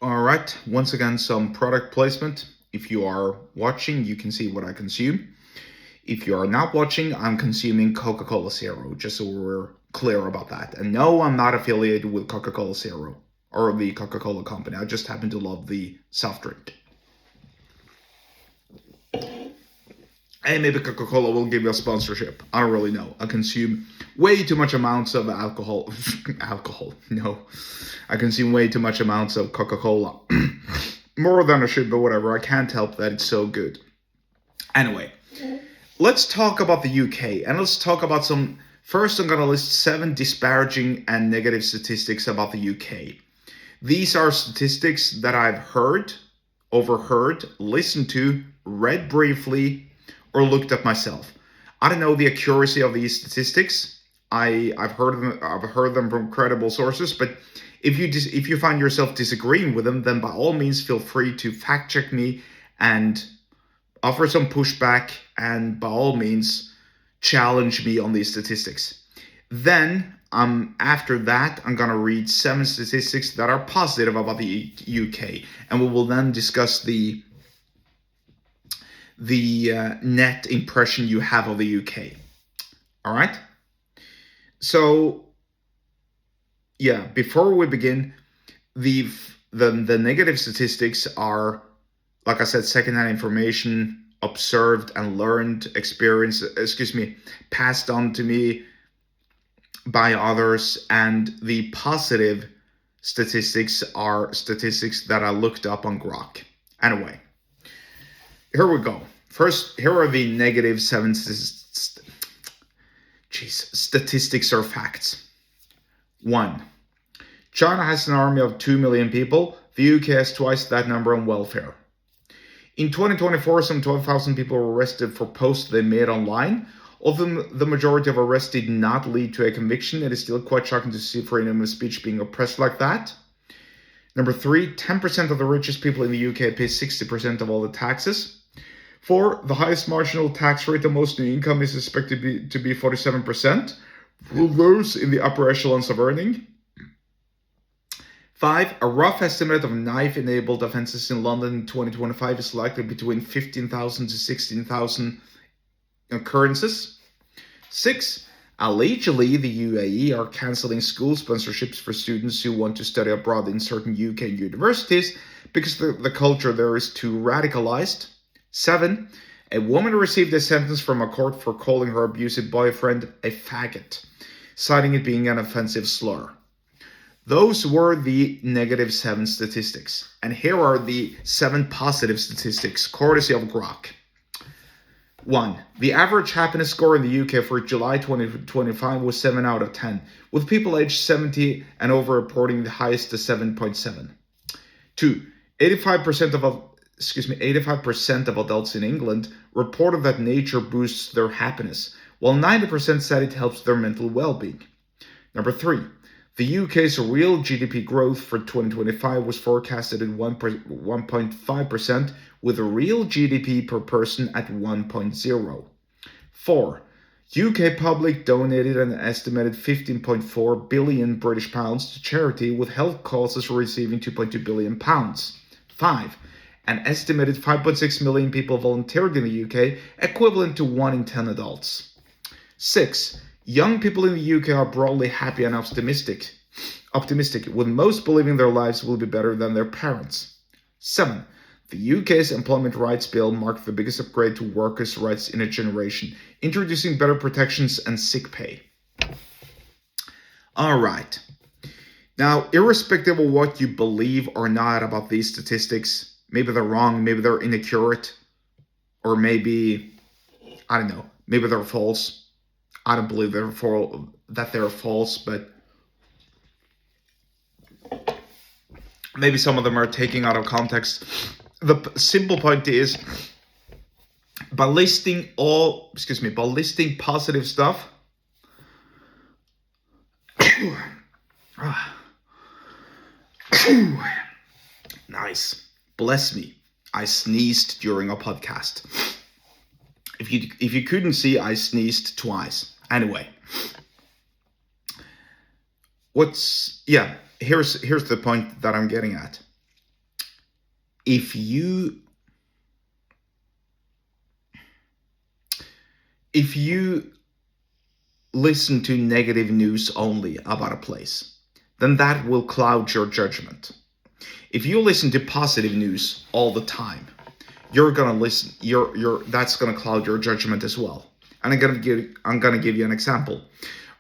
All right, once again, some product placement. If you are watching, you can see what I consume. If you are not watching, I'm consuming Coca-Cola Zero, just so we're clear about that. And no, I'm not affiliated with Coca-Cola Zero or the Coca-Cola company. I just happen to love the soft drink. And maybe Coca-Cola will give you a sponsorship. I don't really know. I consume way too much amounts of alcohol. No. I consume way too much amounts of Coca-Cola. More than I should, but whatever. I can't help that. It's so good. Anyway, let's talk about the UK. And let's talk about some... First, I'm going to list 7 disparaging and negative statistics about the UK. These are statistics that I've heard, overheard, listened to, read briefly, or looked up myself. I don't know the accuracy of these statistics. I've heard them from credible sources, but if you find yourself disagreeing with them, then by all means feel free to fact check me and offer some pushback, and by all means challenge me on these statistics. Then after that, I'm gonna read 7 statistics that are positive about the UK, and we will then discuss the net impression you have of the UK. All right. So, yeah. Before we begin, the negative statistics are, like I said, secondhand information, observed and learned experience. Passed on to me by others, and the positive statistics are statistics that I looked up on Grok. Anyway. Here we go. First, here are the negative 7 statistics or facts. 1. China has an army of 2 million people. The UK has twice that number on welfare. In 2024, some 12,000 people were arrested for posts they made online. Although the majority of arrests did not lead to a conviction, it is still quite shocking to see freedom of speech being oppressed like that. Number 3, 10% of the richest people in the UK pay 60% of all the taxes. 4, the highest marginal tax rate of most new income is expected to be 47%, for those in the upper echelons of earning. 5, a rough estimate of knife-enabled offences in London in 2025 is likely between 15,000 to 16,000 occurrences. 6, allegedly the UAE are cancelling school sponsorships for students who want to study abroad in certain UK universities because the culture there is too radicalized. 7, a woman received a sentence from a court for calling her abusive boyfriend a faggot, citing it being an offensive slur. Those were the negative 7 statistics. And here are the 7 positive statistics, courtesy of Grok. 1. The average happiness score in the UK for July 2025 was 7 out of 10, with people aged 70 and over reporting the highest to 7.7. 2. 85% of adults in England reported that nature boosts their happiness, while 90% said it helps their mental well-being. Number 3. The UK's real GDP growth for 2025 was forecasted at 1.5%, with a real GDP per person at 1.0. 4. UK public donated an estimated 15.4 billion British pounds to charity, with health causes receiving 2.2 billion pounds. 5. An estimated 5.6 million people volunteered in the UK, equivalent to 1 in 10 adults. 6. Young people in the UK are broadly happy and optimistic, with most believing their lives will be better than their parents. 7. The UK's Employment Rights Bill marked the biggest upgrade to workers' rights in a generation, introducing better protections and sick pay. All right. Now, irrespective of what you believe or not about these statistics, maybe they're wrong, maybe they're inaccurate, or maybe, I don't know, maybe they're false. I don't believe they're false, but maybe some of them are taken out of context. The simple point is, by listing positive stuff, nice. Bless me. I sneezed during a podcast. If you couldn't see, I sneezed twice. Anyway, here's the point that I'm getting at. if you listen to negative news only about a place, then that will cloud your judgment. If you listen to positive news all the time, you're gonna listen. That's gonna cloud your judgment as well. And I'm gonna give you an example.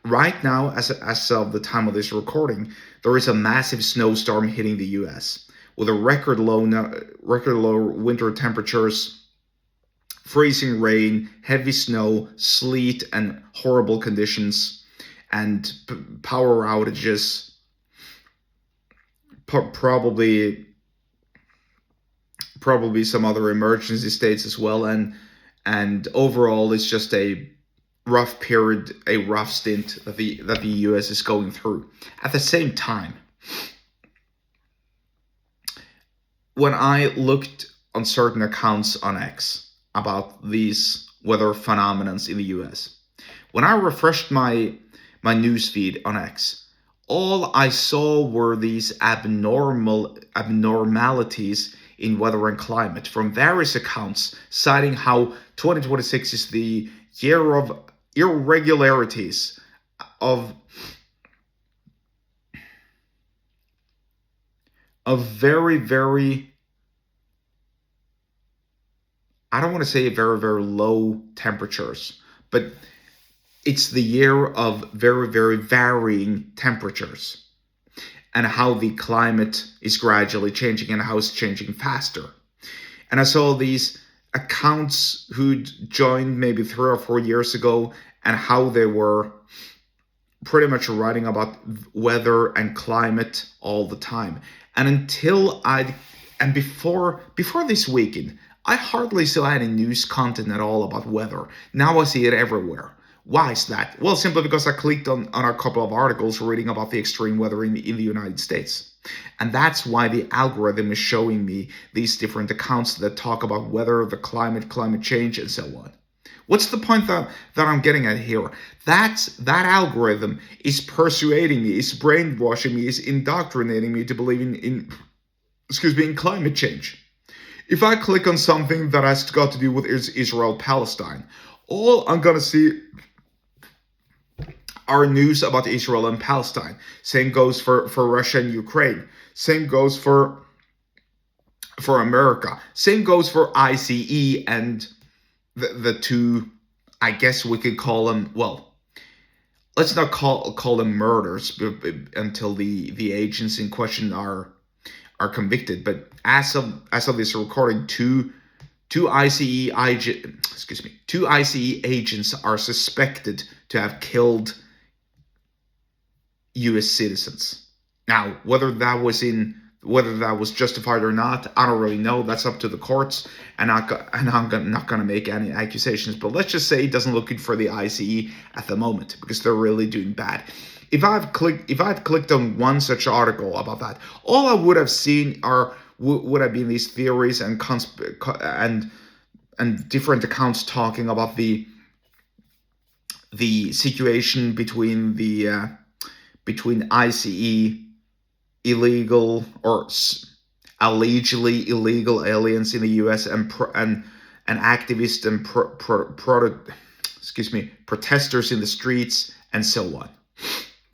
Right now, as of the time of this recording, there is a massive snowstorm hitting the U.S. with a record low winter temperatures, freezing rain, heavy snow, sleet, and horrible conditions, and power outages. Probably some other emergency states as well, and overall it's just a rough period, a rough stint that the US is going through. At the same time, when I looked on certain accounts on X about these weather phenomena in the US, when I refreshed my news feed on X, all I saw were these abnormalities in weather and climate from various accounts, citing how 2026 is the year of irregularities, of very, very, I don't want to say very, very low temperatures, but it's the year of very, very varying temperatures, and how the climate is gradually changing and how it's changing faster. And I saw these accounts who'd joined maybe 3 or 4 years ago, and how they were pretty much writing about weather and climate all the time. And before this weekend, I hardly saw any news content at all about weather. Now I see it everywhere. Why is that? Well, simply because I clicked on a couple of articles reading about the extreme weather in the United States. And that's why the algorithm is showing me these different accounts that talk about weather, the climate change, and so on. What's the point that I'm getting at here? That algorithm is persuading me, is brainwashing me, is indoctrinating me to believe in climate change. If I click on something that has got to do with Israel-Palestine, all I'm going to see are news about Israel and Palestine. Same goes for Russia and Ukraine. Same goes for America. Same goes for ICE and the two, I guess we could call them, well, let's not call them murders until the agents in question are convicted. But as of this recording, two ICE agents are suspected to have killed U.S. citizens. Now, whether that was justified or not, I don't really know. That's up to the courts, and I'm not going to make any accusations. But let's just say it doesn't look good for the ICE at the moment, because they're really doing bad. If I had clicked on one such article about that, all I would have seen would have been these theories and different accounts talking about the situation between ICE illegal or allegedly illegal aliens in the U.S. and activists and protesters in the streets and so on.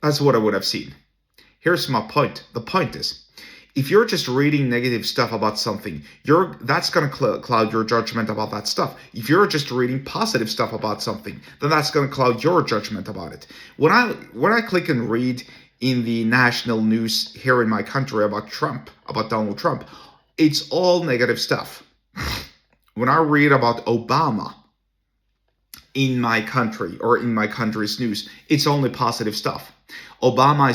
That's what I would have seen. Here's my point. The point is, if you're just reading negative stuff about something, that's going to cloud your judgment about that stuff. If you're just reading positive stuff about something, then that's going to cloud your judgment about it. When I click and read in the national news here in my country about Donald Trump, it's all negative stuff. When I read about Obama in my country or in my country's news, it's only positive stuff. Obama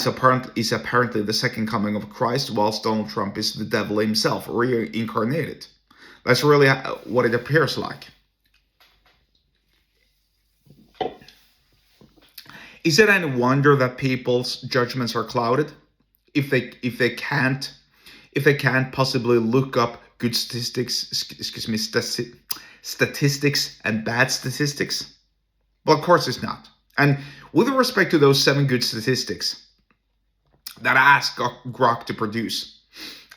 is apparently the second coming of Christ, whilst Donald Trump is the devil himself, reincarnated. That's really what it appears like. Is it any wonder that people's judgments are clouded if they can't possibly look up good statistics and bad statistics? Well, of course it's not. And with respect to those 7 good statistics that I asked Grok to produce,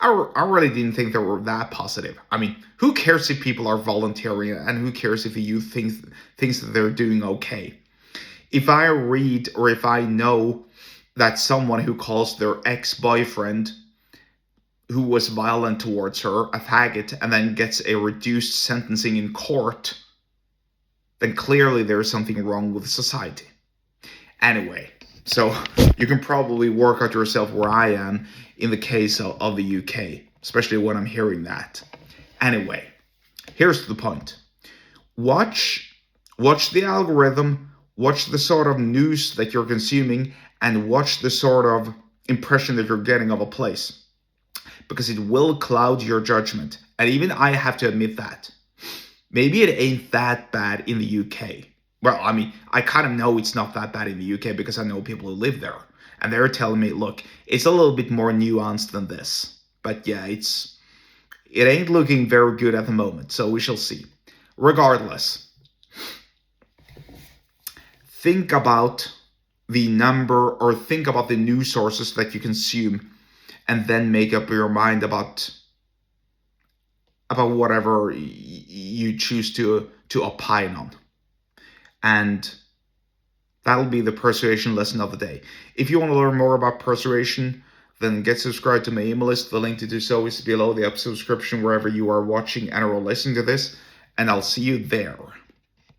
I really didn't think they were that positive. I mean, who cares if people are volunteering, and who cares if the youth thinks that they're doing okay? If I read or if I know that someone who calls their ex-boyfriend who was violent towards her a faggot and then gets a reduced sentencing in court, then clearly there's something wrong with society. Anyway, so you can probably work out yourself where I am in the case of the UK, especially when I'm hearing that. Anyway, here's the point. Watch the algorithm, watch the sort of news that you're consuming, and watch the sort of impression that you're getting of a place. Because it will cloud your judgment. And even I have to admit that. Maybe it ain't that bad in the UK. Well, I mean, I kind of know it's not that bad in the UK because I know people who live there. And they're telling me, look, it's a little bit more nuanced than this. But yeah, it ain't looking very good at the moment. So we shall see. Regardless, think about the number, or think about the news sources that you consume, and then make up your mind about whatever you choose to opine on. And that'll be the persuasion lesson of the day. If you want to learn more about persuasion, then get subscribed to my email list. The link to do so is below the subscription wherever you are watching and or listening to this. And I'll see you there.